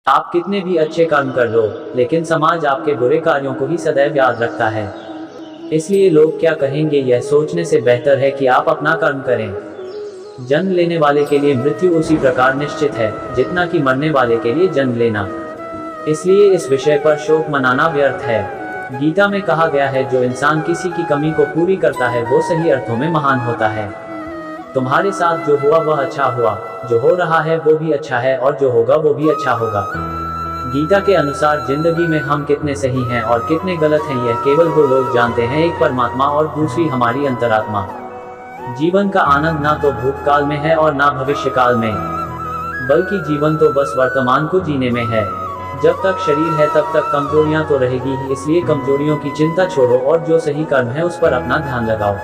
आप कितने भी अच्छे कर्म कर लो, लेकिन समाज आपके बुरे कार्यों को ही सदैव याद रखता है। इसलिए लोग क्या कहेंगे यह सोचने से बेहतर है कि आप अपना कर्म करें। जन्म लेने वाले के लिए मृत्यु उसी प्रकार निश्चित है जितना कि मरने वाले के लिए जन्म लेना। इसलिए इस विषय पर शोक मनाना व्यर्थ है। गीता में कहा गया है, जो इंसान किसी की कमी को पूरी करता है वो सही अर्थों में महान होता है। तुम्हारे साथ जो हुआ वह अच्छा हुआ, जो हो रहा है वो भी अच्छा है, और जो होगा वो भी अच्छा होगा। गीता के अनुसार जिंदगी में हम कितने सही हैं और कितने गलत हैं यह केवल दो लोग जानते हैं, एक परमात्मा और दूसरी हमारी अंतरात्मा। जीवन का आनंद ना तो भूतकाल में है और ना भविष्य काल में, बल्कि जीवन तो बस वर्तमान को जीने में है। जब तक शरीर है तब तक कमजोरियां तो रहेगी ही, इसलिए कमजोरियों की चिंता छोड़ो और जो सही कर्म है उस पर अपना ध्यान लगाओ।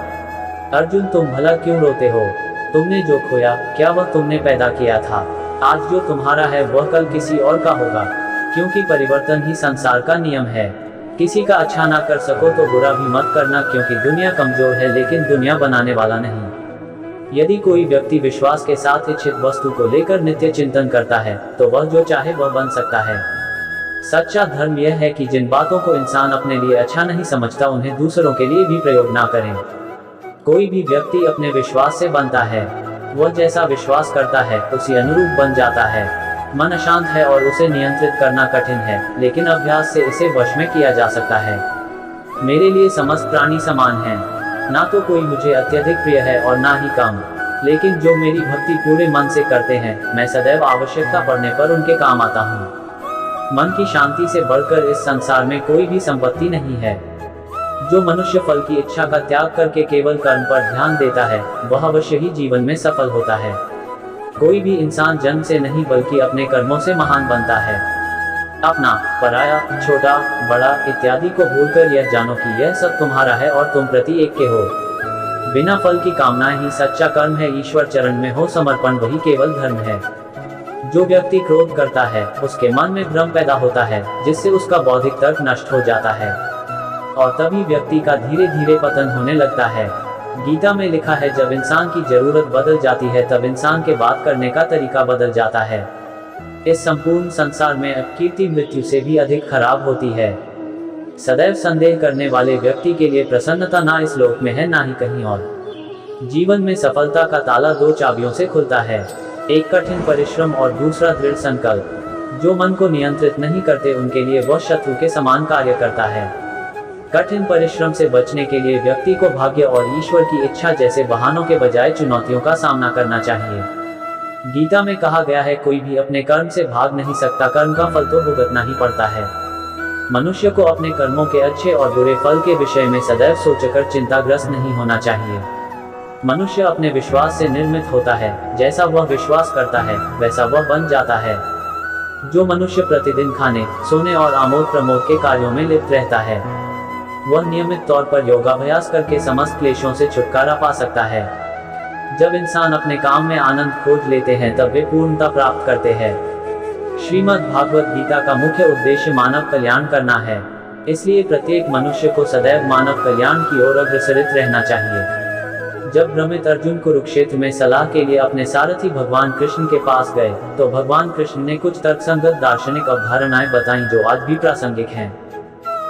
अर्जुन, तुम भला क्यों रोते हो? तुमने जो खोया क्या वह तुमने पैदा किया था? आज जो तुम्हारा है वह कल किसी और का होगा, क्योंकि परिवर्तन ही संसार का नियम है। किसी का अच्छा ना कर सको तो बुरा भी मत करना, क्योंकि दुनिया कमजोर है लेकिन दुनिया बनाने वाला नहीं। यदि कोई व्यक्ति विश्वास के साथ इच्छित वस्तु को लेकर नित्य चिंतन करता है तो वह जो चाहे वह बन सकता है। सच्चा धर्म यह है कि जिन बातों को इंसान अपने लिए अच्छा नहीं समझता उन्हें दूसरों के लिए भी प्रयोग ना करें। कोई भी व्यक्ति अपने विश्वास से बनता है, वह जैसा विश्वास करता है उसी अनुरूप बन जाता है। मन अशांत है और उसे नियंत्रित करना कठिन है, लेकिन अभ्यास से इसे वश में किया जा सकता है। मेरे लिए समस्त प्राणी समान हैं, ना तो कोई मुझे अत्यधिक प्रिय है और ना ही कम, लेकिन जो मेरी भक्ति पूरे मन से करते हैं मैं सदैव आवश्यकता पड़ने पर उनके काम आता हूँ। मन की शांति से बढ़कर इस संसार में कोई भी संपत्ति नहीं है। जो मनुष्य फल की इच्छा का त्याग करके केवल कर्म पर ध्यान देता है वह अवश्य ही जीवन में सफल होता है। कोई भी इंसान जन्म से नहीं बल्कि अपने कर्मों से महान बनता है। अपना, पराया, छोटा, बड़ा इत्यादि को भूलकर यह जानो कि यह सब तुम्हारा है और तुम प्रति एक के हो। बिना फल की कामना ही सच्चा कर्म है। ईश्वर चरण में हो समर्पण वही केवल धर्म है। जो व्यक्ति क्रोध करता है उसके मन में भ्रम पैदा होता है, जिससे उसका बौद्धिक तर्क नष्ट हो जाता है और तभी व्यक्ति का धीरे धीरे पतन होने लगता है। गीता में लिखा है, जब इंसान की जरूरत बदल जाती है तब इंसान के बात करने का तरीका बदल जाता है। इस संपूर्ण संसार में कीर्ति मृत्यु से भी अधिक खराब होती है। सदैव संदेह करने वाले व्यक्ति के लिए प्रसन्नता ना इस लोक में है ना ही कहीं और। जीवन में सफलता का ताला दो चाबियों से खुलता है, एक कठिन परिश्रम और दूसरा दृढ़ संकल्प। जो मन को नियंत्रित नहीं करते उनके लिए वह शत्रु के समान कार्य करता है। कठिन परिश्रम से बचने के लिए व्यक्ति को भाग्य और ईश्वर की इच्छा जैसे बहानों के बजाय चुनौतियों का सामना करना चाहिए। गीता में कहा गया है, कोई भी अपने कर्म से भाग नहीं सकता, कर्म का फल तो भुगतना ही पड़ता है। मनुष्य को अपने कर्मों के अच्छे और बुरे फल के विषय में सदैव सोचकर चिंताग्रस्त नहीं होना चाहिए। मनुष्य अपने विश्वास से निर्मित होता है, जैसा वह विश्वास करता है वैसा वह बन जाता है। जो मनुष्य प्रतिदिन खाने, सोने और आमोद प्रमोद के कार्यों में लिप्त रहता है वह नियमित तौर पर योगाभ्यास करके समस्त क्लेशों से छुटकारा पा सकता है। जब इंसान अपने काम में आनंद खोज लेते हैं तब वे पूर्णता प्राप्त करते हैं। श्रीमद् भागवत गीता का मुख्य उद्देश्य मानव कल्याण करना है, इसलिए प्रत्येक मनुष्य को सदैव मानव कल्याण की ओर अग्रसरित रहना चाहिए। जब भ्रमित अर्जुन कुरुक्षेत्र में सलाह के लिए अपने सारथी भगवान कृष्ण के पास गए तो भगवान कृष्ण ने कुछ तर्कसंगत दार्शनिक अवधारणाएं बताईं जो आज भी प्रासंगिक हैं।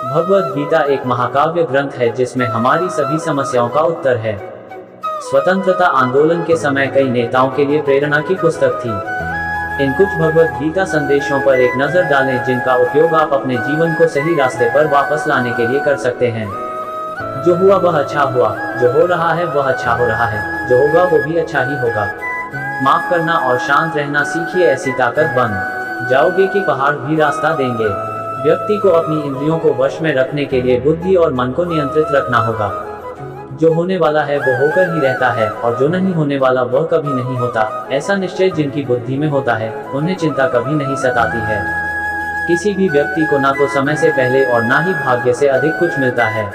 भगवत गीता एक महाकाव्य ग्रंथ है जिसमें हमारी सभी समस्याओं का उत्तर है। स्वतंत्रता आंदोलन के समय कई नेताओं के लिए प्रेरणा की पुस्तक थी। इन कुछ भगवत गीता संदेशों पर एक नजर डालें जिनका उपयोग आप अपने जीवन को सही रास्ते पर वापस लाने के लिए कर सकते हैं। जो हुआ वह अच्छा हुआ, जो हो रहा है वह अच्छा हो रहा है, जो होगा वो भी अच्छा ही होगा। माफ करना और शांत रहना सीखिए, ऐसी ताकत बन जाओगे कि पहाड़ भी रास्ता देंगे। व्यक्ति को अपनी इंद्रियों को वश में रखने के लिए बुद्धि और मन को नियंत्रित रखना होगा। जो होने वाला है वो होकर ही रहता है और जो नहीं होने वाला वह कभी नहीं होता। ऐसा निश्चय जिनकी बुद्धि में होता है उन्हें चिंता कभी नहीं सताती है। किसी भी व्यक्ति को ना तो समय से पहले और ना ही भाग्य से अधिक कुछ मिलता है,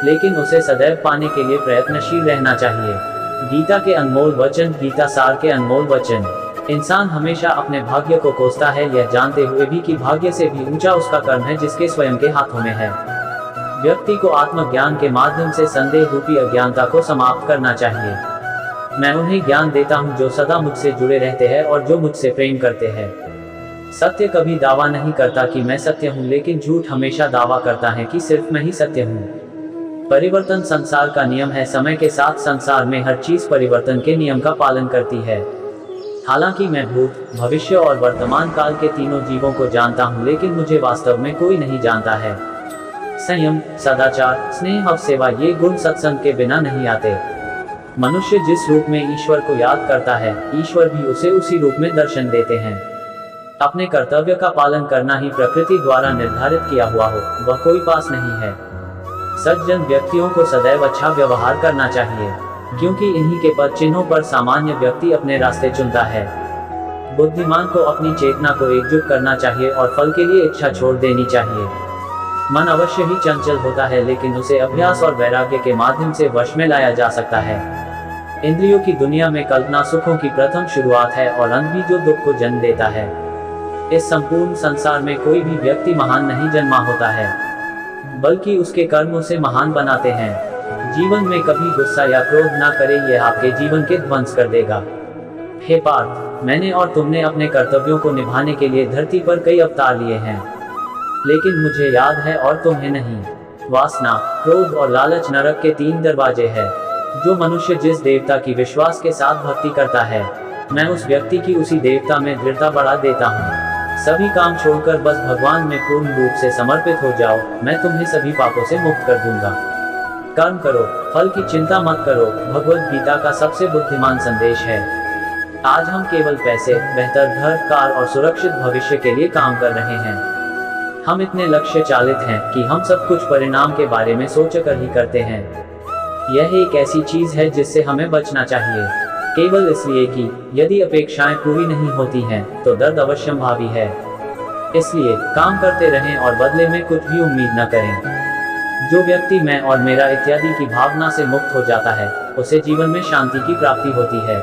लेकिन उसे सदैव पाने के लिए प्रयत्नशील रहना चाहिए। गीता के अनमोल वचन, गीता सार के अनमोल वचन। इंसान हमेशा अपने भाग्य को कोसता है, यह जानते हुए भी कि भाग्य से भी ऊंचा उसका कर्म है जिसके स्वयं के हाथों में है। व्यक्ति को आत्मज्ञान के माध्यम से संदेह रूपी अज्ञानता को समाप्त करना चाहिए। मैं उन्हें ज्ञान देता हूँ जो सदा मुझसे जुड़े रहते हैं और जो मुझसे प्रेम करते हैं। सत्य कभी दावा नहीं करता कि मैं सत्य हूँ, लेकिन झूठ हमेशा दावा करता है कि सिर्फ मैं ही सत्य हूँ। परिवर्तन संसार का नियम है। समय के साथ संसार में हर चीज परिवर्तन के नियम का पालन करती है। हालांकि मैं भूत, भविष्य और वर्तमान काल के तीनों जीवों को जानता हूँ, लेकिन मुझे वास्तव में कोई नहीं जानता है। संयम, सदाचार, स्नेह और सेवा, ये गुण सत्संग के बिना नहीं आते। मनुष्य जिस रूप में ईश्वर को याद करता है, ईश्वर भी उसे उसी रूप में दर्शन देते हैं। अपने कर्तव्य का पालन करना ही प्रकृति द्वारा निर्धारित किया हुआ हो, वह कोई पास नहीं है। सज्जन व्यक्तियों को सदैव अच्छा व्यवहार करना चाहिए, क्योंकि इन्हीं के पद चिन्हों पर सामान्य व्यक्ति अपने रास्ते चुनता है। बुद्धिमान को अपनी चेतना को एकजुट करना चाहिए और फल के लिए इच्छा छोड़ देनी चाहिए। मन अवश्य ही चंचल होता है, लेकिन उसे अभ्यास और वैराग्य के माध्यम से वश में लाया जा सकता है। इंद्रियों की दुनिया में कल्पना सुखों की प्रथम शुरुआत है और अंत भी जो दुख को जन्म देता है। इस संपूर्ण संसार में कोई भी व्यक्ति महान नहीं जन्मा होता है, बल्कि उसके कर्म उसे महान बनाते हैं। जीवन में कभी गुस्सा या क्रोध ना करें, यह आपके जीवन के ध्वंस कर देगा। हे पार्थ, मैंने और तुमने अपने कर्तव्यों को निभाने के लिए धरती पर कई अवतार लिए हैं, लेकिन मुझे याद है और तुम्हें नहीं। वासना, क्रोध और लालच नरक के 3 दरवाजे हैं। जो मनुष्य जिस देवता की विश्वास के साथ भक्ति करता है, मैं उस व्यक्ति की उसी देवता में दृढ़ता बढ़ा देता हूँ। सभी काम छोड़कर बस भगवान में पूर्ण रूप से समर्पित हो जाओ, मैं तुम्हें सभी पापों से मुक्त कर दूंगा। कर्म करो, फल की चिंता मत करो, भगवद गीता का सबसे बुद्धिमान संदेश है। आज हम केवल पैसे, बेहतर घर, कार और सुरक्षित भविष्य के लिए काम कर रहे हैं। हम इतने लक्ष्य चालित हैं कि हम सब कुछ परिणाम के बारे में सोचकर ही करते हैं। यह एक ऐसी चीज है जिससे हमें बचना चाहिए, केवल इसलिए कि यदि अपेक्षाएं पूरी नहीं होती हैं, तो दर्द अवश्यंभावी है। इसलिए काम करते रहें और बदले में कुछ भी उम्मीद न करें। जो व्यक्ति मैं और मेरा इत्यादि की भावना से मुक्त हो जाता है, उसे जीवन में शांति की प्राप्ति होती है।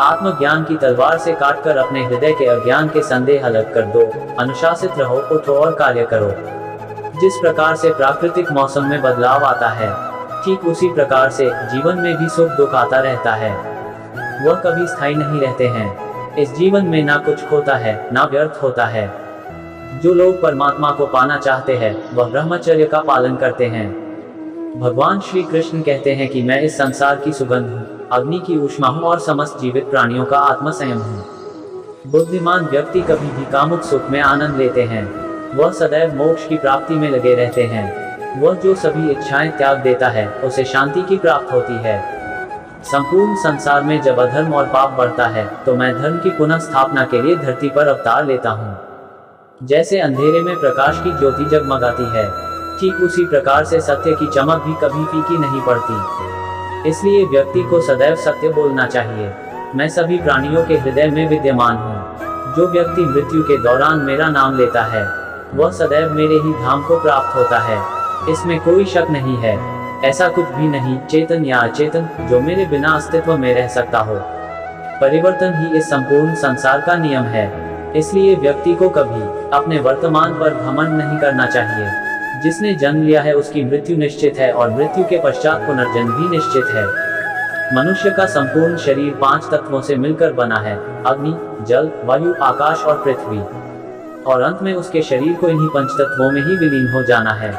आत्मज्ञान की तलवार से काटकर अपने हृदय के अज्ञान के संदेह अलग कर दो। अनुशासित रहो, उठो और कार्य करो। जिस प्रकार से प्राकृतिक मौसम में बदलाव आता है, ठीक उसी प्रकार से जीवन में भी सुख दुख आता रहता है। वह कभी स्थायी नहीं रहते हैं। इस जीवन में ना कुछ खोता है, ना व्यर्थ होता है। जो लोग परमात्मा को पाना चाहते हैं, वह ब्रह्मचर्य का पालन करते हैं। भगवान श्री कृष्ण कहते हैं कि मैं इस संसार की सुगंध हूँ, अग्नि की ऊष्मा हूँ और समस्त जीवित प्राणियों का आत्म संयम हूँ। बुद्धिमान व्यक्ति कभी भी कामुक सुख में आनंद लेते हैं। वह सदैव मोक्ष की प्राप्ति में लगे रहते हैं। वह जो सभी इच्छाएं त्याग देता है, उसे शांति की प्राप्त होती है। संपूर्ण संसार में जब अधर्म और पाप बढ़ता है, तो मैं धर्म की पुनः स्थापना के लिए धरती पर अवतार लेता हूँ। जैसे अंधेरे में प्रकाश की ज्योति जगमगाती है, ठीक उसी प्रकार से सत्य की चमक भी कभी फीकी नहीं पड़ती। इसलिए व्यक्ति को सदैव सत्य बोलना चाहिए। मैं सभी प्राणियों के हृदय में विद्यमान हूँ। जो व्यक्ति मृत्यु के दौरान मेरा नाम लेता है, वह सदैव मेरे ही धाम को प्राप्त होता है। इसमें कोई शक नहीं है। ऐसा कुछ भी नहीं, चेतन या अचेतन, जो मेरे बिना अस्तित्व में रह सकता हो। परिवर्तन ही इस संपूर्ण संसार का नियम है। इसलिए व्यक्ति को कभी अपने वर्तमान पर घमंड नहीं करना चाहिए। जिसने जन्म लिया है उसकी मृत्यु निश्चित है और मृत्यु के पश्चात पुनर्जन्म भी निश्चित है। मनुष्य का संपूर्ण शरीर 5 तत्वों से मिलकर बना है: अग्नि, जल, वायु, आकाश और पृथ्वी। और अंत में उसके शरीर को इन्हीं 5 तत्वों में ही विलीन हो जाना है।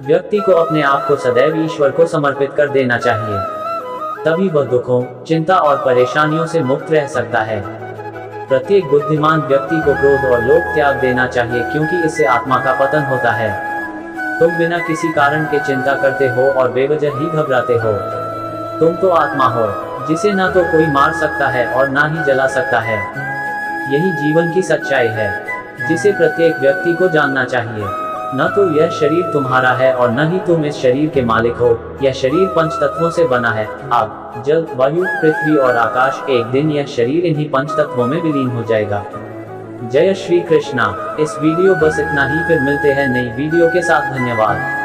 व्यक्ति को अपने आप को सदैव ईश्वर को समर्पित कर देना चाहिए, तभी वह दुखों, चिंता और परेशानियों से मुक्त रह सकता है। प्रत्येक बुद्धिमान व्यक्ति को क्रोध और लोभ त्याग देना चाहिए, क्योंकि इससे आत्मा का पतन होता है। तुम बिना किसी कारण के चिंता करते हो और बेवजह ही घबराते हो। तुम तो आत्मा हो, जिसे ना तो कोई मार सकता है और ना ही जला सकता है। यही जीवन की सच्चाई है, जिसे प्रत्येक व्यक्ति को जानना चाहिए। न तो यह शरीर तुम्हारा है और न ही तुम इस शरीर के मालिक हो। यह शरीर 5 तत्वों से बना है: आग, जल, वायु, पृथ्वी और आकाश। एक दिन यह शरीर इन्हीं 5 तत्वों में विलीन हो जाएगा। जय श्री कृष्णा। इस वीडियो बस इतना ही, फिर मिलते हैं नई वीडियो के साथ। धन्यवाद।